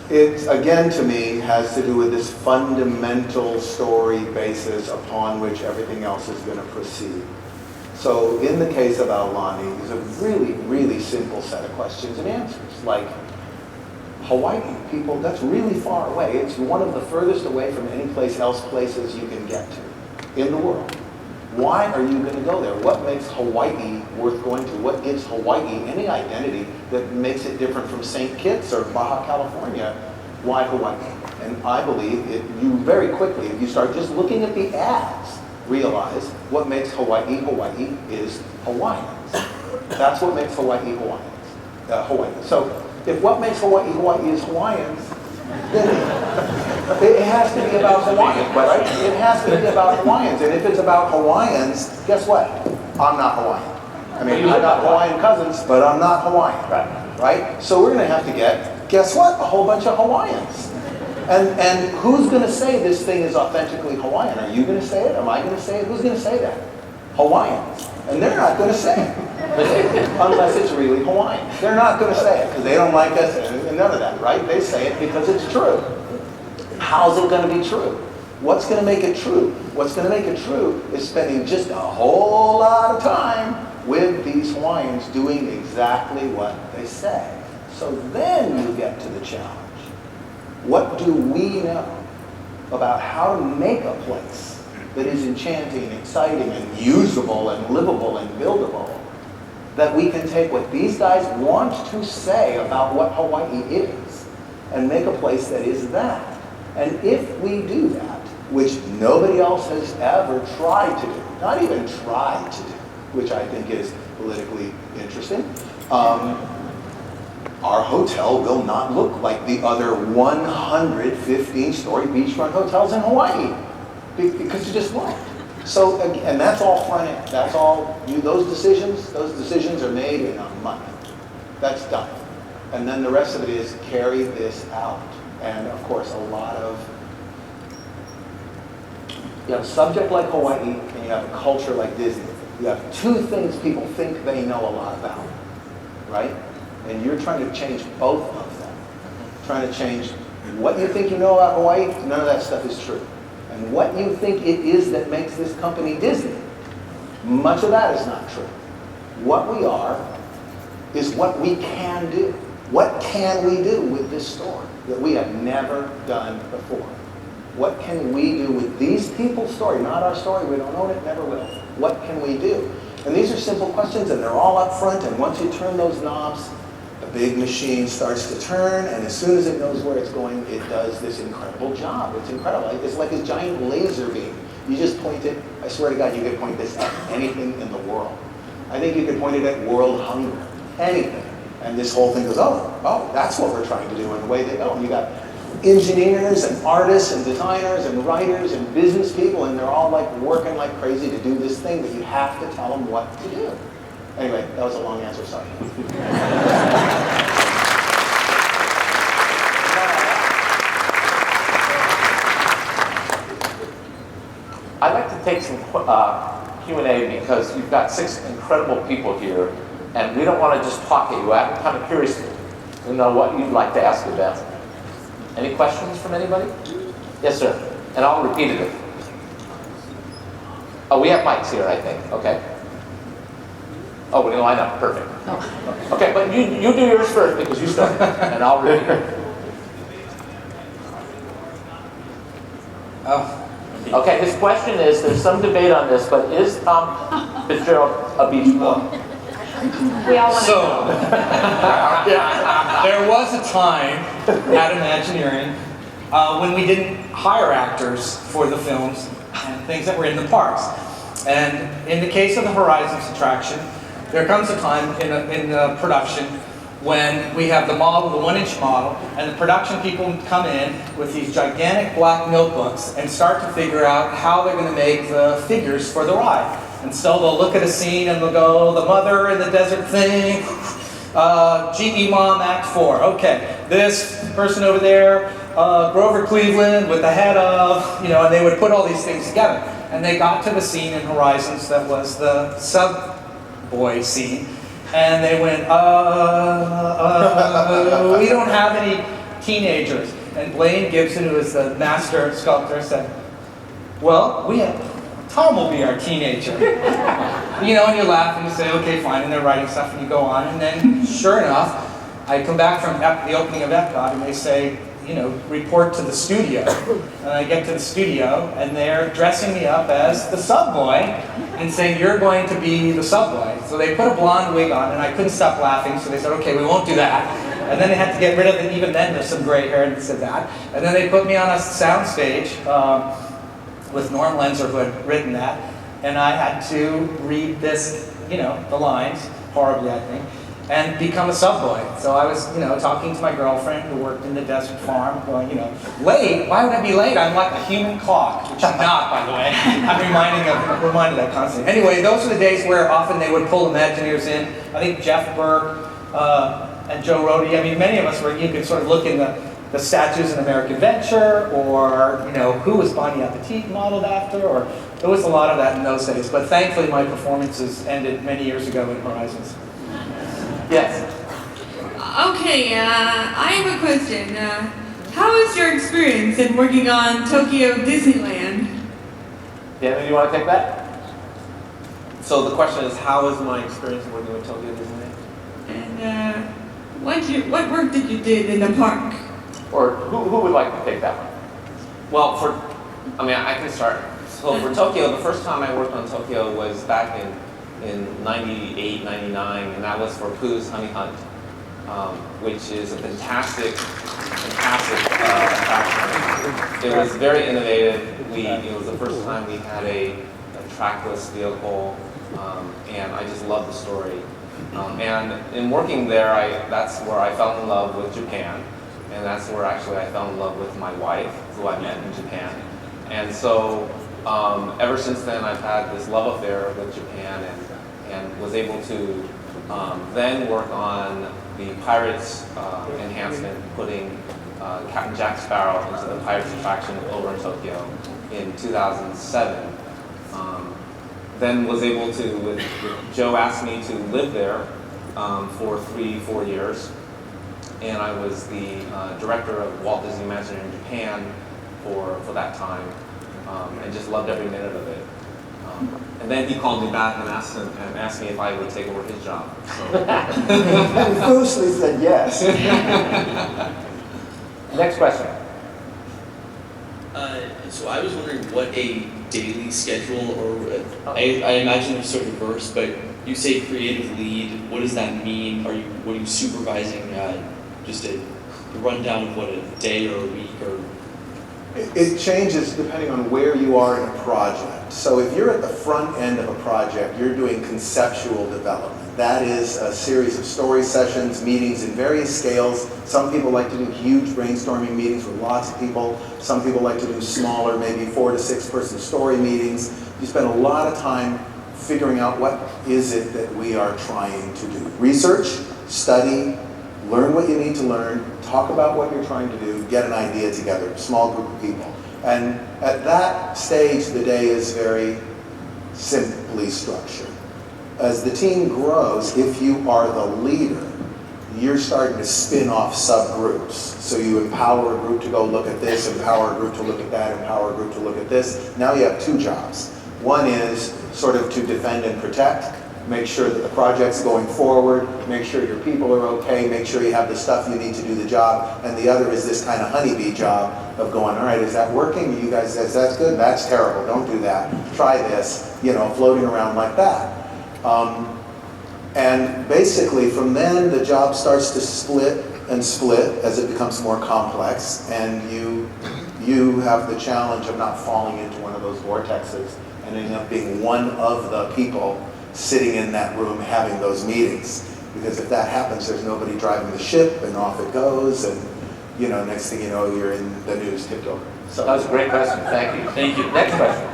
It, again, to me, has to do with this fundamental story basis upon which everything else is going to proceed. So in the case of Aulani, it's a really, really simple set of questions and answers. Like, Hawaii, people, that's really far away. It's one of the furthest away from any place else places you can get to in the world. Why are you going to go there? What makes Hawaii worth going to? What gives Hawaii any identity that makes it different from St. Kitts or Baja California? Why Hawaii? And I believe you very quickly, if you start just looking at the ads, realize what makes Hawaii Hawaii is Hawaiians. That's what makes Hawaii Hawaii. So if what makes Hawaii Hawaii is Hawaiians, then it has to be about Hawaiians, right? It has to be about Hawaiians. And if it's about Hawaiians, guess what? I'm not Hawaiian. I mean, I got Hawaiian cousins, but I'm not Hawaiian, right? So we're going to have to get, guess what? A whole bunch of Hawaiians. And who's going to say this thing is authentically Hawaiian? Are you going to say it? Am I going to say it? Who's going to say that? Hawaiians. And they're not going to say it. Unless it's really Hawaiian. They're not going to say it because they don't like us and none of that, right? They say it because it's true. How's it going to be true? What's going to make it true? What's going to make it true is spending just a whole lot of time with these Hawaiians doing exactly what they say. So then you get to the challenge. What do we know about how to make a place that is enchanting, exciting, and usable, and livable, and buildable, that we can take what these guys want to say about what Hawaii is and make a place that is that? And if we do that, which nobody else has ever tried to do, not even tried to do, which I think is politically interesting, our hotel will not look like the other 115-story beachfront hotels in Hawaii, because it just won't. So, and that's all front end. That's all, those decisions are made in a month. That's done. And then the rest of it is carry this out. And of course, a lot of, you have a subject like Hawaii, and you have a culture like Disney. You have two things people think they know a lot about, right? And you're trying to change both of them. Trying to change what you think you know about Hawaii, none of that stuff is true. And what you think it is that makes this company Disney, much of that is not true. What we are is what we can do. What can we do with this story that we have never done before? What can we do with these people's story? Not our story, we don't own it, never will. What can we do? And these are simple questions, and they're all up front, and once you turn those knobs, the big machine starts to turn, and as soon as it knows where it's going, it does this incredible job. It's incredible. It's like a giant laser beam. You just point it, I swear to God, you could point this at anything in the world. I think you could point it at world hunger, anything. And this whole thing goes, oh, that's what we're trying to do, and away they go. And you got engineers and artists and designers and writers and business people, and they're all like working like crazy to do this thing, but you have to tell them what to do. Anyway, that was a long answer, sorry. I'd like to take some Q&A because you've got 6 incredible people here, and we don't want to just talk at you. I'm kind of curious to know what you'd like to ask of them. Any questions from anybody? Yes, sir. And I'll repeat it. Oh, we have mics here, I think. Okay. Oh, we're going to line up. Perfect. Okay, but you do yours first because you started, and I'll repeat it. Okay, his question is, there's some debate on this, but is Tom Fitzgerald a beach boy? We all want to know. There was a time at Imagineering when we didn't hire actors for the films and things that were in the parks. And in the case of the Horizons attraction, there comes a time in production when we have the model, the 1-inch model, and the production people come in with these gigantic black notebooks and start to figure out how they're going to make the figures for the ride. And so they'll look at a scene and they'll go, the mother in the desert thing, GE Mom Act 4. Okay, this person over there, Grover Cleveland with the head of, and they would put all these things together. And they got to the scene in Horizons that was the subboy scene. And they went, we don't have any teenagers. And Blaine Gibson, who is the master sculptor, said, well, Tom will be our teenager. And you laugh and you say, okay, fine, and they're writing stuff and you go on. And then, sure enough, I come back from the opening of Epcot and they say, report to the studio. And I get to the studio and they're dressing me up as the subboy and saying, you're going to be the subboy. So they put a blonde wig on and I couldn't stop laughing, so they said, okay, we won't do that. And then they had to get rid of it, even then there's some gray hair that said that. And then they put me on a sound stage with Norm Lenzer, who had written that, and I had to read this, the lines, horribly I think, and become a subboy. So I was, talking to my girlfriend who worked in the desert farm, going, late? Why would I be late? I'm like a human clock, which I'm not, by the way. I'm reminded of that constantly. Anyway, those are the days where often they would pull Imagineers in. I think Jeff Burke and Joe Rohde, many of us were, you could sort of look in the the statues in American Venture, or who was Bonnie Appetit modeled after, or there was a lot of that in those days. But thankfully, my performances ended many years ago in Horizons. Yes. Okay, I have a question. How was your experience in working on Tokyo Disneyland? Danny, do you want to take that? So the question is, how was my experience working with Tokyo Disneyland? And what work did you do in the park? Or who would like to take that one? Well, I can start. So for Tokyo, the first time I worked on Tokyo was back in 98, 99, and that was for Pooh's Honey Hunt, which is a fantastic attraction. It was very innovative. It was the first time we had a trackless vehicle, and I just loved the story. And in working there, that's where I fell in love with Japan, and that's where actually I fell in love with my wife, who I met in Japan. And so ever since then, I've had this love affair with Japan, and was able to then work on the Pirates enhancement, putting Captain Jack Sparrow into the Pirates attraction over in Tokyo in 2007. Then was able to, Joe asked me to live there for 3-4 years, and I was the director of Walt Disney Imagineering Japan for that time, and just loved every minute of it. And then he called me back and asked me if I would take over his job. So. And foolishly said yes. Next question. So I was wondering what a daily schedule, or I imagine it's sort of reverse, but you say creative lead. What does that mean? What are you supervising? Just a rundown of what a day or a week or? It changes depending on where you are in a project. So if you're at the front end of a project, you're doing conceptual development. That is a series of story sessions, meetings in various scales. Some people like to do huge brainstorming meetings with lots of people. Some people like to do smaller, maybe 4 to 6 person story meetings. You spend a lot of time figuring out what is it that we are trying to do. Research, study, learn what you need to learn, talk about what you're trying to do, get an idea together, a small group of people. And at that stage, the day is very simply structured. As the team grows, if you are the leader, you're starting to spin off subgroups. So you empower a group to go look at this, empower a group to look at that, empower a group to look at this. Now you have 2 jobs. One is sort of to defend and protect, make sure that the project's going forward, make sure your people are okay, make sure you have the stuff you need to do the job. And the other is this kind of honeybee job of going, all right, is that working? You guys says that's good, that's terrible, don't do that. Try this, floating around like that. And basically from then the job starts to split and split as it becomes more complex, and you have the challenge of not falling into one of those vortexes and ending up being one of the people sitting in that room having those meetings. Because if that happens, there's nobody driving the ship, and off it goes, and next thing you know, you're in the news tipped over. So That was a great question. Thank you. Thank you. Next question.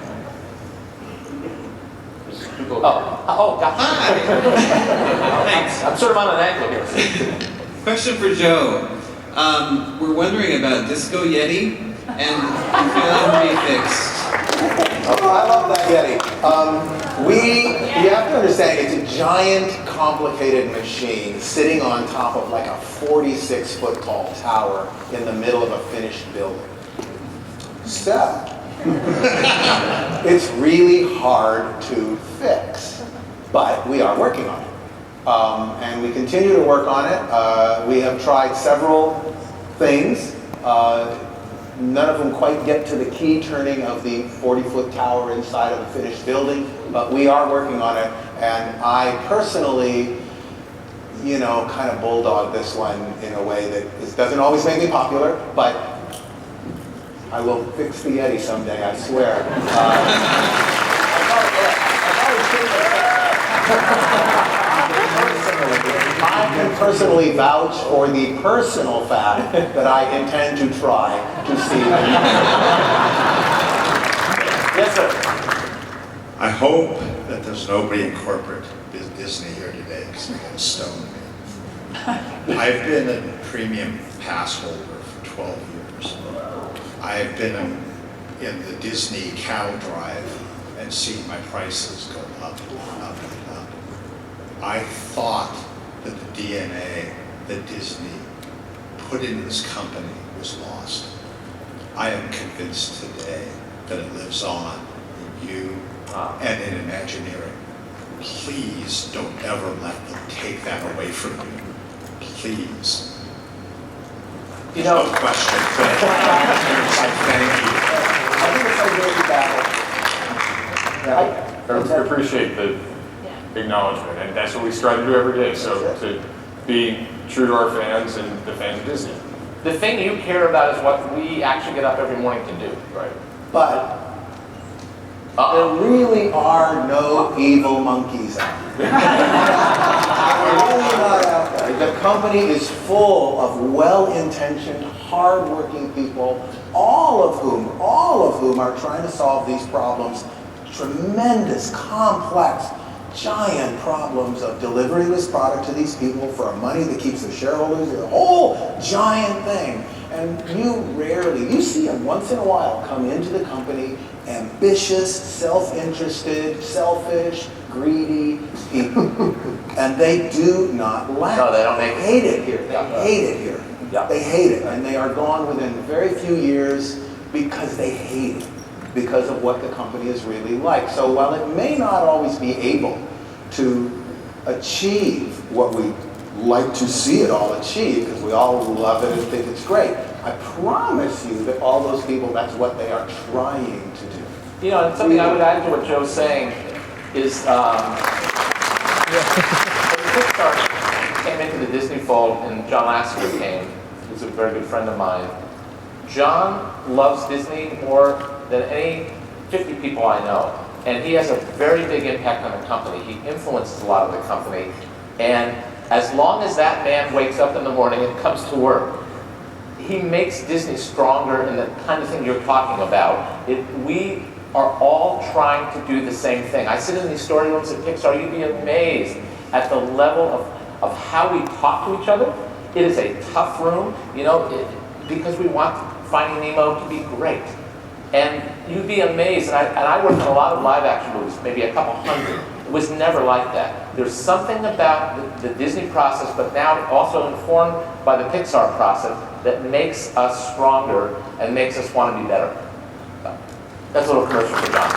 Gosh. Thanks. I'm sort of on an angle here. Question for Joe. We're wondering about Disco Yeti and Film Refixed. Oh, I love that Yeti. You have to understand, it's a giant, complicated machine sitting on top of like a 46-foot tall tower in the middle of a finished building. So, it's really hard to fix, but we are working on it. And we continue to work on it. We have tried several things. None of them quite get to the key turning of the 40-foot tower inside of a finished building, but we are working on it. And I personally, kind of bulldog this one in a way that doesn't always make me popular, but I will fix the Yeti someday, I swear. I can personally vouch for the personal fact that I intend to try to see. Yes, sir. I hope that there's nobody in corporate Disney here today, because I'm going to stone me. I've been a premium pass holder for 12 years. I've been in the Disney cattle drive and seen my prices go up and up and up. I thought that the DNA that Disney put into this company was lost. I am convinced today that it lives on in you and in Imagineering. Please don't ever let them take that away from you. Please. You know, No question. Thank you. I think it's a really battle. I appreciate the acknowledgement, and that's what we strive to do every day. So to be true to our fans and the fans of Disney. the thing you care about is what we actually get up every morning to do. Right. But there really are no evil monkeys out there. They're really not out there. The company is full of well-intentioned, hard-working people, all of whom are trying to solve these problems. Tremendous, complex, giant problems of delivering this product to these people for money that keeps the shareholders, the whole giant thing. And you see them once in a while come into the company, ambitious, self-interested, selfish, greedy people. And they do not last. No, they don't make They hate it here. They hate it here. Yeah. They hate it. And they are gone within very few years because they hate it, because of what the company is really like. So while it may not always be able to achieve what we like to see it all achieve, because we all love it and think it's great, I promise you that all those people, that's what they are trying to do. You know, and something I would add to what Joe's saying is when Pixar came into the Disney fold and John Lasseter came, who's a very good friend of mine, John loves Disney more than any 50 people I know. And he has a very big impact on the company. He influences a lot of the company. And as long as that man wakes up in the morning and comes to work, he makes Disney stronger in the kind of thing you're talking about. We are all trying to do the same thing. I sit in these story rooms at Pixar, you'd be amazed at the level of how we talk to each other. It is a tough room, you know, because we want Finding Nemo to be great. And you'd be amazed, and I worked on a lot of live action movies, maybe a couple hundred. It was never like that. There's something about the Disney process, but now also informed by the Pixar process, that makes us stronger and makes us want to be better. That's a little commercial for John.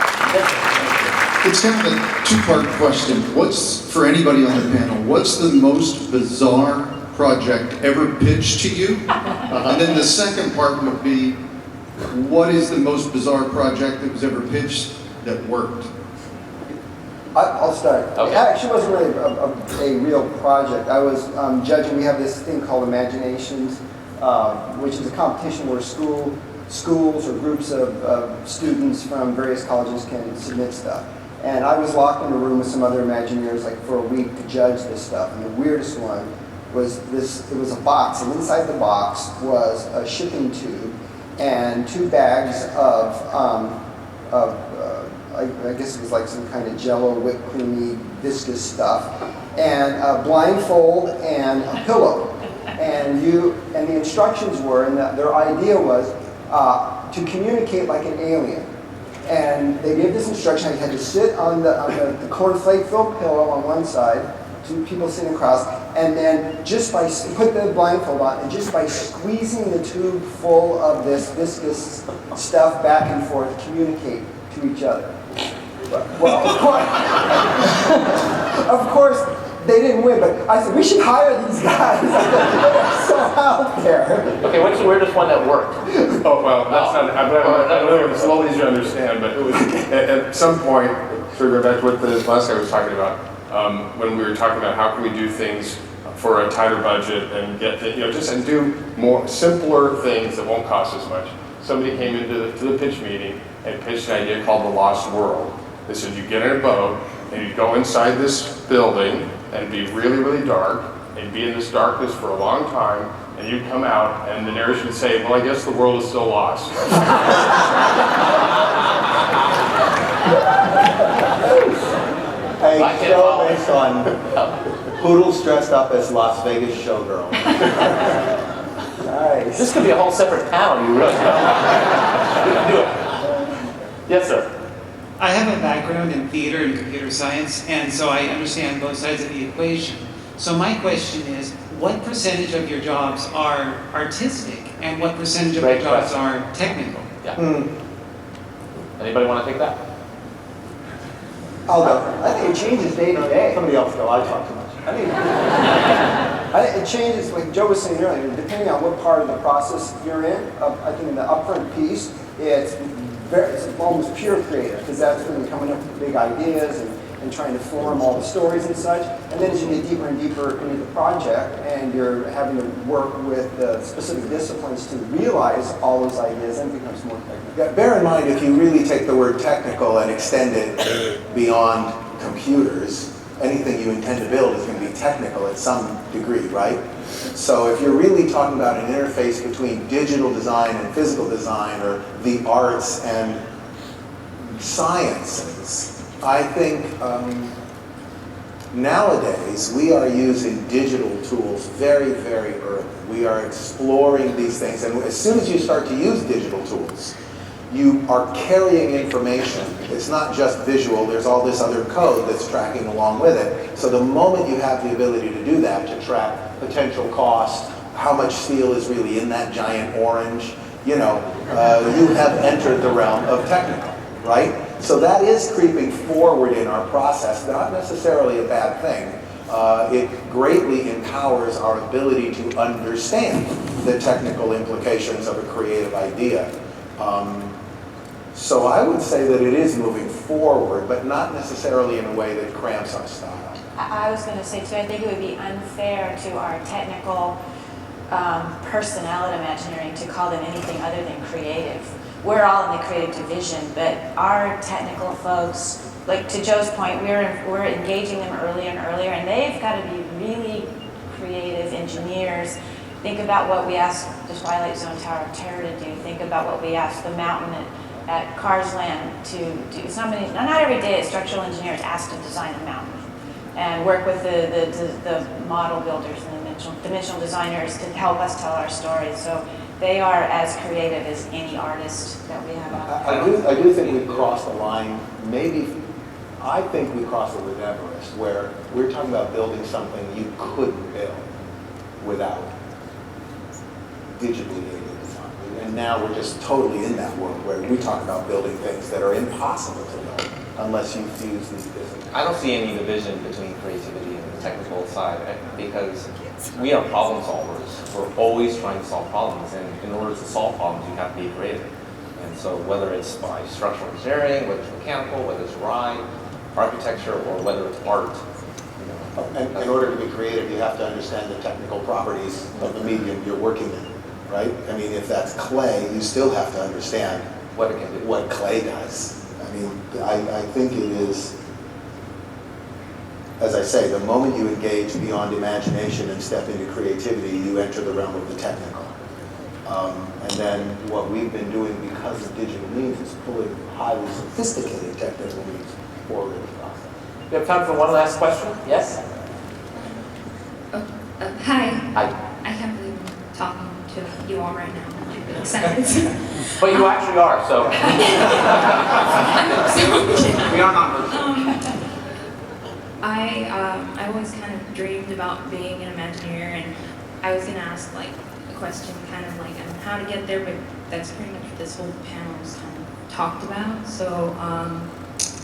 It's kind of a two-part question. For anybody on the panel, what's the most bizarre project ever pitched to you? And then the second part would be, what is the most bizarre project that was ever pitched that worked? I'll start. Okay. It actually wasn't really a real project. I was judging, we have this thing called Imaginations, which is a competition where schools or groups of students from various colleges can submit stuff. And I was locked in a room with some other Imagineers like for a week to judge this stuff. And the weirdest one was this, it was a box, and inside the box was a shipping tube and 2 bags of I guess it was like some kind of Jello, whipped creamy, viscous stuff, and a blindfold and a pillow. And the instructions were, and their idea was to communicate like an alien. And they gave this instruction: you had to sit on the cornflake-filled pillow on one side, 2 people sitting across, and then just by put the blindfold on, and just by squeezing the tube full of this viscous stuff back and forth, communicate to each other. Well, of course, they didn't win, but I said, we should hire these guys. They're so out there. Okay, what's the weirdest one that worked? Oh, well, that's not, I don't know, it's a little easier to understand, but it was, at some point, sort of go back to what the last guy was talking about, when we were talking about how can we do things for a tighter budget and get, and do more simpler things that won't cost as much. Somebody came into the pitch meeting and pitched an idea called the Lost World. They said you get in a boat and you go inside this building and it'd be really, really dark, and you'd be in this darkness for a long time, and you'd come out and the narrator would say, well, I guess the world is still lost. A show based on poodles dressed up as Las Vegas showgirls. Nice. This could be a whole separate panel, you really know. We can do it. Yes, sir. I have a background in theater and computer science, and so I understand both sides of the equation. So my question is, what percentage of your jobs are artistic, and what percentage of your jobs are technical? Yeah. Anybody want to take that? I'll go. I think it changes day to day. Somebody else go, I talk too much. I think it changes, like Joe was saying earlier, depending on what part of the process you're in. I think in the upfront piece, it's almost pure creative, because that's when you're coming up with big ideas and trying to form all the stories and such. And then as you get deeper and deeper into the project, and you're having to work with the specific disciplines to realize all those ideas, then it becomes more technical. Yeah, bear in mind, if you really take the word technical and extend it beyond computers, anything you intend to build is going to be technical at some degree, right? So if you're really talking about an interface between digital design and physical design, or the arts and sciences, I think nowadays we are using digital tools very, very early. We are exploring these things, and as soon as you start to use digital tools, you are carrying information. It's not just visual, there's all this other code that's tracking along with it. So the moment you have the ability to do that, to track potential cost, how much steel is really in that giant orange, you have entered the realm of technical, right? So that is creeping forward in our process, not necessarily a bad thing. It greatly empowers our ability to understand the technical implications of a creative idea. So I would say that it is moving forward, but not necessarily in a way that cramps our style. I was going to say too, I think it would be unfair to our technical personnel at Imagineering to call them anything other than creative. We're all in the creative division, but our technical folks, like to Joe's point, we're engaging them earlier and earlier, and they've got to be really creative engineers. Think about what we asked the Twilight Zone Tower of Terror to do. Think about what we asked the mountain at Cars Land to do. It's not every day a structural engineer is asked to design a mountain and work with the model builders and the dimensional designers to help us tell our stories. So they are as creative as any artist that we have out there. I do think we've crossed the line, I think we crossed it with Everest, where we're talking about building something you couldn't build without digitally aided design. And now we're just totally in that world where we talk about building things that are impossible to build unless you fuse these disciplines. I don't see any division between creativity and the technical side, because we are problem solvers. We're always trying to solve problems, and in order to solve problems, you have to be creative. And so whether it's by structural engineering, whether it's mechanical, whether it's ride, architecture, or whether it's art. And in order to be creative, you have to understand the technical properties of the medium you're working in, right? I mean, if that's clay, you still have to understand what it can do, what clay does. I mean, I think it is, as I say, the moment you engage beyond imagination and step into creativity, you enter the realm of the technical. And then what we've been doing because of digital means is pulling highly sophisticated technical means forward in the process. We have time for one last question. Yes? Hi. Hi. I can't believe I'm talking to you all right now. I'm really excited. But you actually are, so. We are not I always kind of dreamed about being an Imagineer, and I was going to ask like a question kind of like on how to get there, but that's pretty much what this whole panel is kind of talked about. So,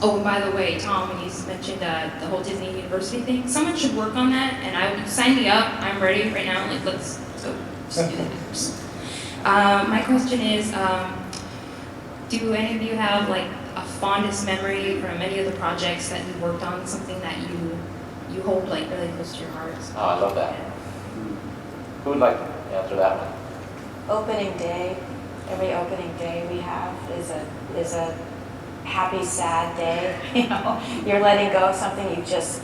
oh, and by the way, Tom, when you mentioned the whole Disney University thing, someone should work on that, and I would sign me up. I'm ready right now. Like, let's go just do that. My question is, do any of you have like a fondest memory from any of the projects that you worked on, something that you hold like really close to your hearts? Oh, I love that. Who would like to answer that one? Opening day. Every opening day we have is a happy, sad day. You know, you're letting go of something you just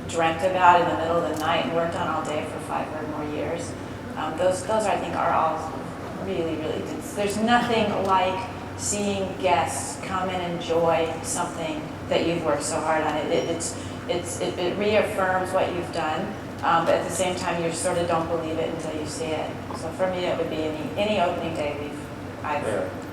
dreamt about in the middle of the night and worked on all day for 5 or more years. Those I think are all really, really good. There's nothing like seeing guests come and enjoy something that you've worked so hard on. It reaffirms what you've done, but at the same time you sort of don't believe it until you see it. So So for me, it would be any opening day I've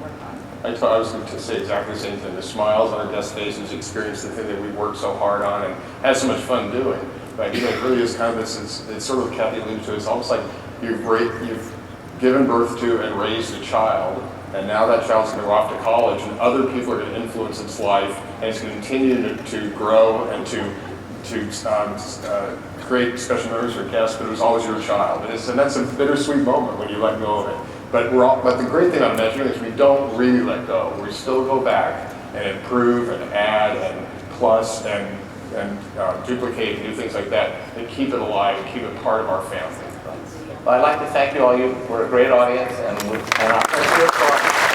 worked on. I was going to say exactly the same thing. The smiles on our guest faces, experience the thing that we worked so hard on and had so much fun doing. But it really is kind of this, it's sort of what Kathy alluded to, it's almost like you've given birth to and raised a child, and now that child's going to go off to college, and other people are going to influence its life, and it's going to continue to grow and to create special memories for guests, but it was always your child. And that's a bittersweet moment when you let go of it. But the great thing on Imagineering is we don't really let go. We still go back and improve and add and plus and duplicate and do things like that and keep it alive and keep it part of our family. Well, I'd like to thank you all. You were a great audience, and our